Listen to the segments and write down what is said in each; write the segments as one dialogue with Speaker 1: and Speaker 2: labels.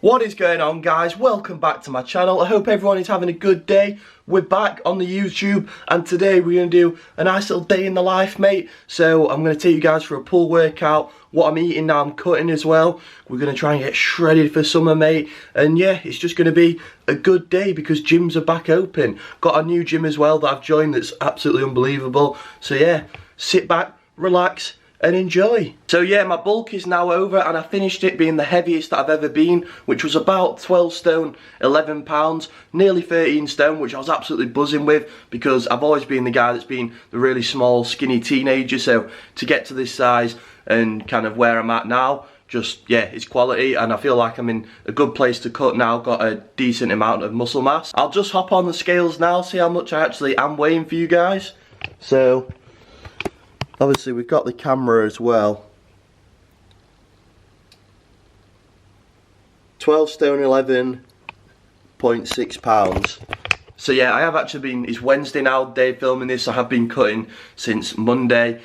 Speaker 1: What is going on, guys? Welcome back to my channel. I hope everyone is having a good day. We're back on the YouTube and today we're going to do a nice little day in the life, mate. So I'm going to take you guys for a pull workout, what I'm eating now, I'm cutting as well. We're going to try and get shredded for summer, mate. And yeah, it's just going to be a good day because gyms are back open. Got a new gym as well that I've joined that's absolutely unbelievable. So yeah, sit back, relax and enjoy. So yeah, my bulk is now over and I finished it being the heaviest that I've ever been, which was about 12 stone, 11 pounds, nearly 13 stone, which I was absolutely buzzing with because I've always been the guy that's been the really small, skinny teenager. So to get to this size and kind of where I'm at now, just, yeah, it's quality and I feel like I'm in a good place to cut now, got a decent amount of muscle mass. I'll just hop on the scales now, see how much I actually am weighing for you guys. So obviously we've got the camera as well. 12 stone 11.6 pounds. So yeah, I have actually been, it's Wednesday now, day filming this. I have been cutting since Monday,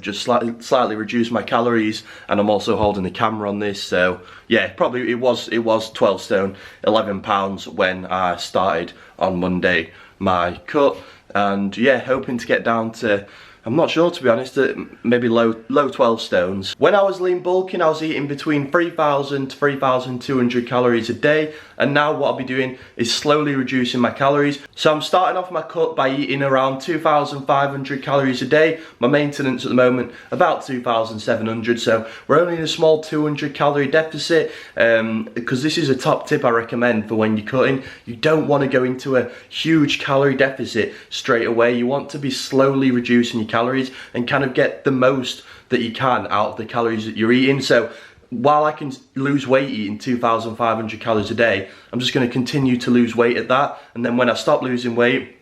Speaker 1: just slightly reduced my calories, and I'm also holding the camera on this. So yeah, probably it was 12 stone 11 pounds when I started on Monday my cut, and yeah, hoping to get down to, I'm not sure to be honest, maybe low 12 stones. When I was lean bulking, I was eating between 3,000 to 3,200 calories a day, and now what I'll be doing is slowly reducing my calories. So I'm starting off my cut by eating around 2,500 calories a day. My maintenance at the moment, about 2,700, so we're only in a small 200 calorie deficit, because this is a top tip I recommend for when you're cutting. You don't want to go into a huge calorie deficit straight away. You want to be slowly reducing your calories and kind of get the most that you can out of the calories that you're eating. So while I can lose weight eating 2,500 calories a day, I'm just going to continue to lose weight at that, and then when I stop losing weight,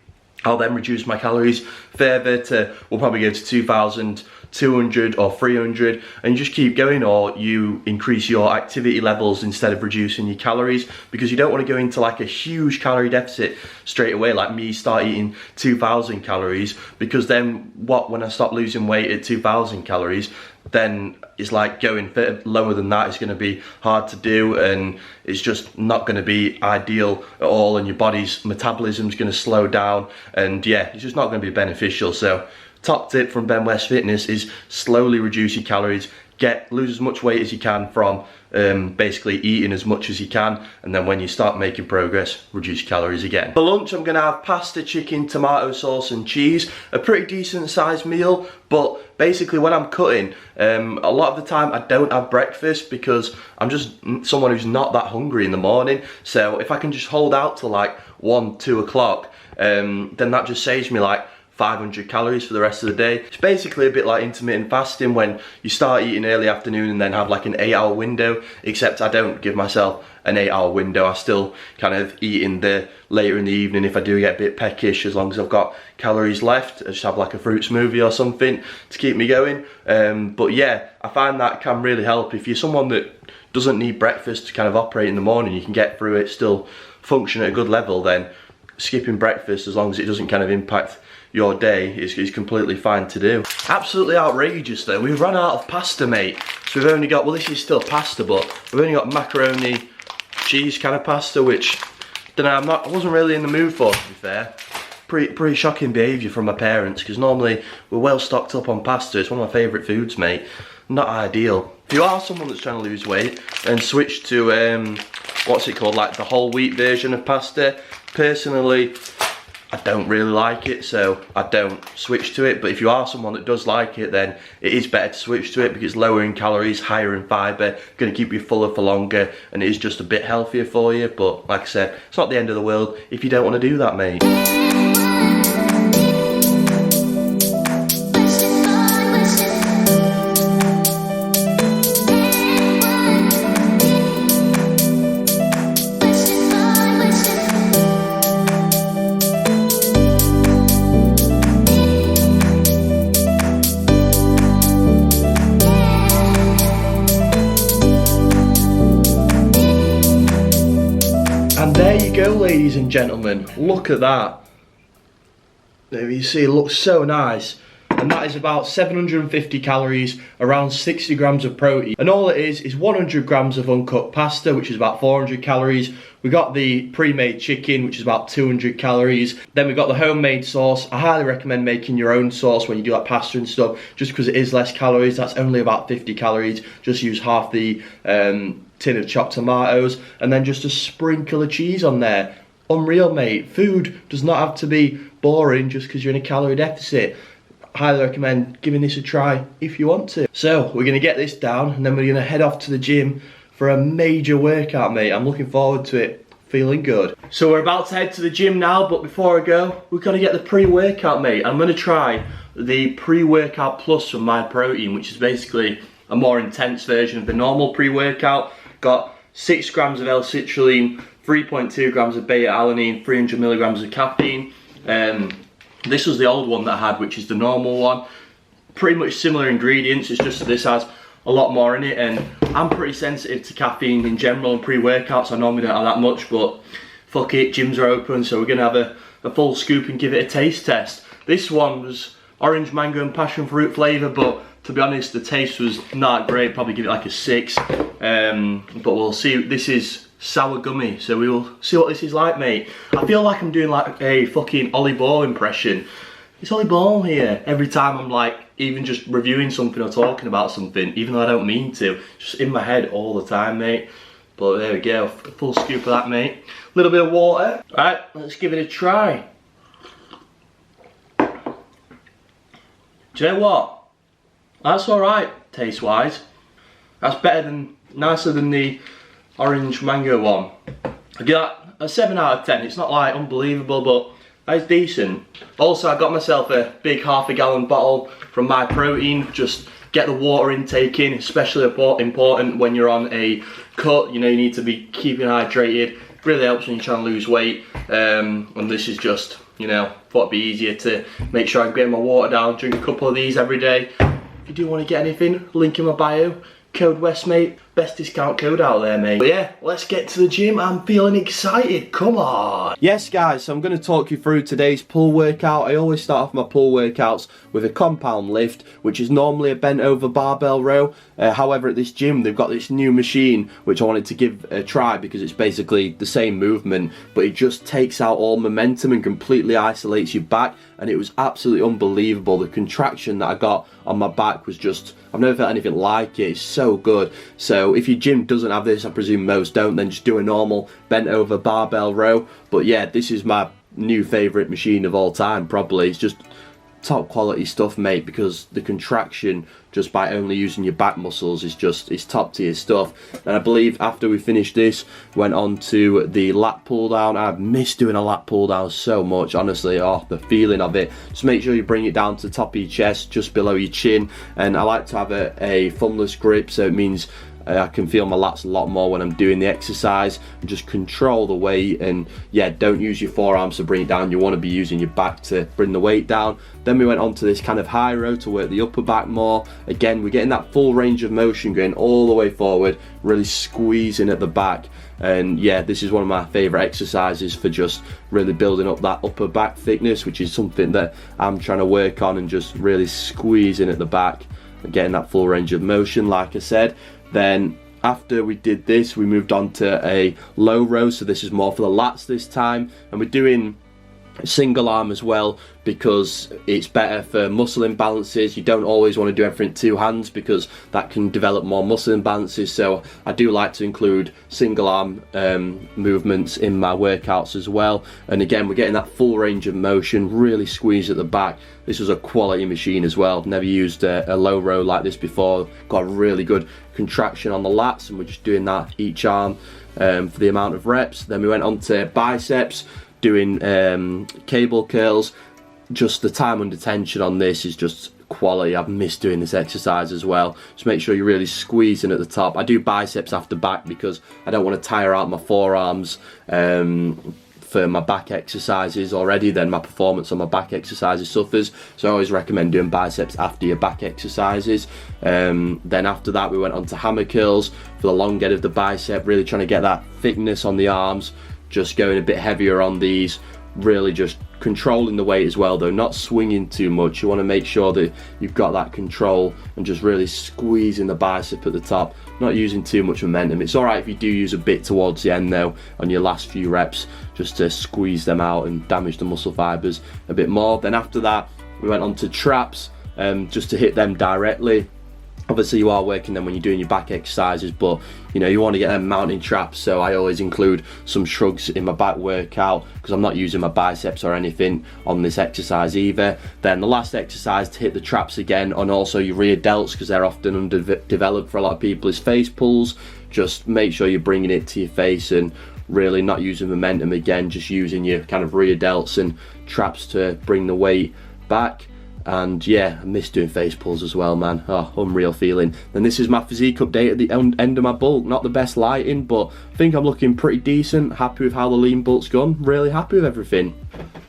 Speaker 1: I'll then reduce my calories further to, we'll probably go to 2,200 or 300, and you just keep going, or you increase your activity levels instead of reducing your calories, because you don't want to go into like a huge calorie deficit straight away, like me, start eating 2,000 calories, because then when I stop losing weight at 2,000 calories, then it's like going lower than that is going to be hard to do, and it's just not going to be ideal at all, and your body's metabolism is going to slow down, and yeah, it's just not going to be beneficial. So top tip from Ben West Fitness is slowly reduce your calories, lose as much weight as you can from basically eating as much as you can, and then when you start making progress, reduce calories again. For lunch I'm gonna have pasta, chicken, tomato sauce and cheese, a pretty decent sized meal, but basically when I'm cutting, a lot of the time I don't have breakfast because I'm just someone who's not that hungry in the morning. So if I can just hold out till like 1, 2 o'clock, then that just saves me like 500 calories for the rest of the day. It's basically a bit like intermittent fasting when you start eating early afternoon and then have like an 8-hour window, except I don't give myself an 8-hour window. I still kind of eat in the later in the evening if I do get a bit peckish, as long as I've got calories left. I just have like a fruit smoothie or something to keep me going. But yeah, I find that can really help. If you're someone that doesn't need breakfast to kind of operate in the morning, you can get through it, still function at a good level, then skipping breakfast, as long as it doesn't kind of impact your day, is completely fine to do. Absolutely outrageous though, we've run out of pasta, mate. So we've only got, well, this is still pasta, but we've only got macaroni cheese kind of pasta, which I wasn't really in the mood for, to be fair. Pretty shocking behaviour from my parents, because normally we're well stocked up on pasta. It's one of my favourite foods, mate. Not ideal. If you are someone that's trying to lose weight, then switch to what's it called, like the whole wheat version of pasta. Personally, I don't really like it, so I don't switch to it. But if you are someone that does like it, then it is better to switch to it, because it's lower in calories, higher in fibre, going to keep you fuller for longer, and it is just a bit healthier for you. But like I said, it's not the end of the world if you don't want to do that, mate. And there you go, ladies and gentlemen, look at that. There you see, it looks so nice. and that is about 750 calories, around 60 grams of protein. And all it is 100 grams of uncooked pasta, which is about 400 calories. We got the pre-made chicken, which is about 200 calories. Then we got the homemade sauce. I highly recommend making your own sauce when you do like pasta and stuff, just because it is less calories. That's only about 50 calories. Just use half the tin of chopped tomatoes, and then just a sprinkle of cheese on there. Unreal, mate. Food does not have to be boring just because you're in a calorie deficit. Highly recommend giving this a try if you want to. So we're going to get this down, and then we're going to head off to the gym for a major workout, mate. I'm looking forward to it. Feeling good. So we're about to head to the gym now, but before I go, we've got to get the pre-workout, mate. I'm going to try the pre-workout plus from My Protein, which is basically a more intense version of the normal pre-workout. Got 6 grams of L-citrulline, 3.2 grams of beta-alanine, 300 milligrams of caffeine. This was the old one that I had, which is the normal one. Pretty much similar ingredients, it's just that this has a lot more in it, and I'm pretty sensitive to caffeine in general and pre-workouts. I normally don't have that much, but fuck it, gyms are open, so we're gonna have a full scoop and give it a taste test. This one was orange, mango and passion fruit flavour, but to be honest, the taste was not great. Probably give it like a 6, but we'll see. This is sour gummy, so we will see what this is like, mate. I feel like I'm doing like a fucking Ollie Ball impression. It's Ollie Ball here every time I'm like even just reviewing something or talking about something, even though I don't mean to. Just in my head all the time, mate. But there we go, a full scoop of that, mate. A little bit of water. Right, let's give it a try. Do you know what? That's alright, taste-wise. That's better than, nicer than the orange mango one. I give that a 7 out of 10. It's not like unbelievable, but that's decent. Also, I got myself a big ½ gallon bottle from My Protein. Just get the water intake in, especially important when you're on a cut. You know, you need to be keeping hydrated. Really helps when you're trying to lose weight. And this is just, you know, thought it'd be easier to make sure I'm getting my water down. Drink a couple of these every day. If you do want to get anything, link in my bio. Code Westmate, best discount code out there, mate. But yeah, let's get to the gym. I'm feeling excited, come on. Yes guys, so I'm going to talk you through today's pull workout. I always start off my pull workouts with a compound lift, which is normally a bent over barbell row. However, at this gym, they've got this new machine, which I wanted to give a try because it's basically the same movement, but it just takes out all momentum and completely isolates your back. And it was absolutely unbelievable. The contraction that I got on my back was just, I've never felt anything like it. It's so good. So if your gym doesn't have this, I presume most don't, then just do a normal bent over barbell row. But yeah, this is my new favourite machine of all time, probably. It's just top quality stuff, mate, because the contraction just by only using your back muscles is just, it's top tier stuff. And I believe after we finished this, went on to the lat pull down. I've missed doing a lat pull down so much, honestly. Oh, the feeling of it. Just make sure you bring it down to the top of your chest, just below your chin. And I like to have a thumbless grip, so it means I can feel my lats a lot more when I'm doing the exercise, and just control the weight. And yeah, don't use your forearms to bring it down. You want to be using your back to bring the weight down. Then we went on to this kind of high row to work the upper back more. Again, we're getting that full range of motion going all the way forward, really squeezing at the back. And yeah, this is one of my favorite exercises for just really building up that upper back thickness, which is something that I'm trying to work on, and just really squeezing at the back and getting that full range of motion, like I said. Then after we did this, we moved on to a low row, so this is more for the lats this time, and we're doing single arm as well because it's better for muscle imbalances. You don't always want to do everything 2 hands because that can develop more muscle imbalances, so I do like to include single arm movements in my workouts as well. And again, we're getting that full range of motion, really squeeze at the back. This was a quality machine as well. Never used a low row like this before. Got a really good contraction on the lats, and we're just doing that each arm for the amount of reps. Then we went on to biceps, doing cable curls. Just the time under tension on this is just quality. I've missed doing this exercise as well. Just make sure you're really squeezing at the top. I do biceps after back because I don't want to tire out my forearms for my back exercises already. Then my performance on my back exercises suffers, so I always recommend doing biceps after your back exercises. Then after that, we went on to hammer curls for the long end of the bicep, really trying to get that thickness on the arms, just going a bit heavier on these, really just controlling the weight as well though, not swinging too much. You want to make sure that you've got that control and just really squeezing the bicep at the top, not using too much momentum. It's alright if you do use a bit towards the end though on your last few reps, just to squeeze them out and damage the muscle fibers a bit more. Then after that we went on to traps, just to hit them directly. Obviously you are working them when you're doing your back exercises, but you know, you want to get them mounting traps, so I always include some shrugs in my back workout because I'm not using my biceps or anything on this exercise either. Then the last exercise to hit the traps again, and also your rear delts, because they're often underdeveloped for a lot of people, is face pulls. Just make sure you're bringing it to your face and really not using momentum again, just using your kind of rear delts and traps to bring the weight back. And yeah, I miss doing face pulls as well, man. Oh, unreal feeling. Then this is my physique update at the end of my bulk. Not the best lighting, but I think I'm looking pretty decent. Happy with how the lean bulk's gone. Really happy with everything.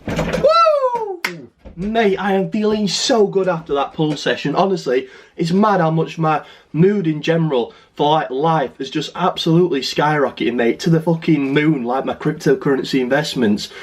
Speaker 1: Woo! Mate, I am feeling so good after that pull session. Honestly, it's mad how much my mood in general for like life has just absolutely skyrocketed, mate, to the fucking moon. Like my cryptocurrency investments,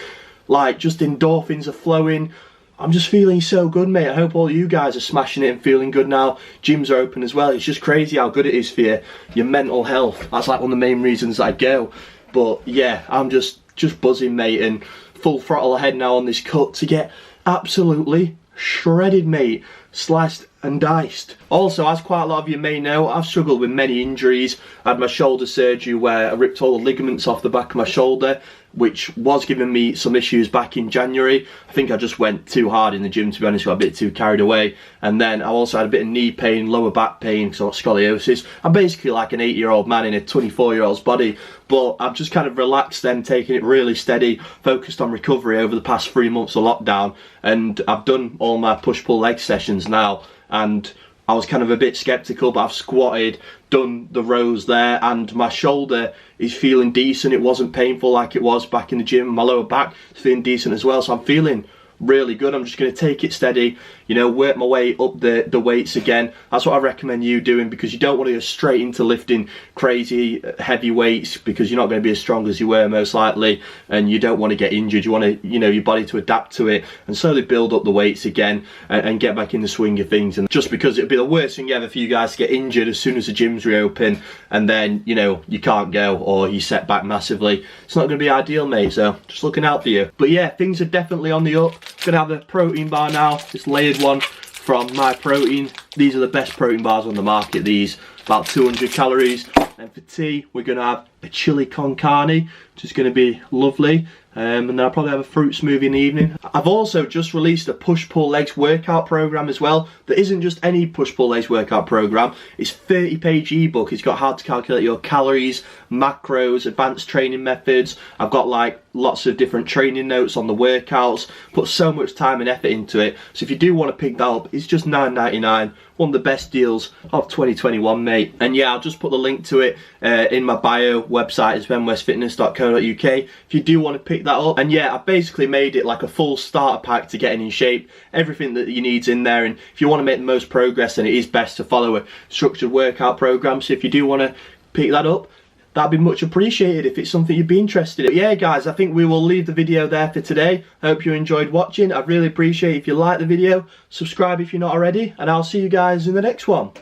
Speaker 1: like just endorphins are flowing. I'm just feeling so good, mate. I hope all you guys are smashing it and feeling good now. Gyms are open as well. It's just crazy how good it is for your mental health. That's like one of the main reasons I go. But yeah, I'm just buzzing, mate, and full throttle ahead now on this cut to get absolutely shredded, mate. Sliced and diced. Also, as quite a lot of you may know, I've struggled with many injuries. I had my shoulder surgery where I ripped all the ligaments off the back of my shoulder, which was giving me some issues back in January. I think I just went too hard in the gym, to be honest, got a bit too carried away. And then I also had a bit of knee pain, lower back pain, because I've got scoliosis. I'm basically like an 8-year-old man in a 24-year-old's body, but I've just kind of relaxed then, taking it really steady, focused on recovery over the past 3 months of lockdown. And I've done all my push-pull leg sessions now, and I was kind of a bit skeptical, but I've squatted, done the rows there, and my shoulder is feeling decent. It wasn't painful like it was back in the gym. My lower back is feeling decent as well, so I'm feeling really good. I'm just going to take it steady, you know, work my way up the weights again. That's what I recommend you doing, because you don't want to go straight into lifting crazy heavy weights, because you're not going to be as strong as you were most likely, and you don't want to get injured. You want to, you know, your body to adapt to it and slowly build up the weights again and get back in the swing of things. And just because it'd be the worst thing ever for you guys to get injured as soon as the gyms reopen, and then, you know, you can't go or you set back massively. It's not going to be ideal, mate, so just looking out for you. But yeah, things are definitely on the up. Gonna have the protein bar now, this layered one from My Protein. These are the best protein bars on the market, these, about 200 calories. And for tea, we're gonna have a chili con carne, which is gonna be lovely. And then I'll probably have a fruit smoothie in the evening. I've also just released a push-pull legs workout program as well. That isn't just any push-pull legs workout program. It's a 30-page ebook. It's got how to calculate your calories, macros, advanced training methods. I've got like lots of different training notes on the workouts. Put so much time and effort into it. So if you do want to pick that up, it's just $9.99. One of the best deals of 2021, mate. And yeah, I'll just put the link to it in my bio. Website is benwestfitness.co.uk if you do want to pick that up. And yeah, I've basically made it like a full starter pack to getting in shape. Everything that you need's in there, and if you want to make the most progress, then it is best to follow a structured workout program. So if you do want to pick that up, that'd be much appreciated if it's something you'd be interested in. But yeah, guys, I think we will leave the video there for today. I hope you enjoyed watching. I'd really appreciate if you like the video, subscribe if you're not already, and I'll see you guys in the next one.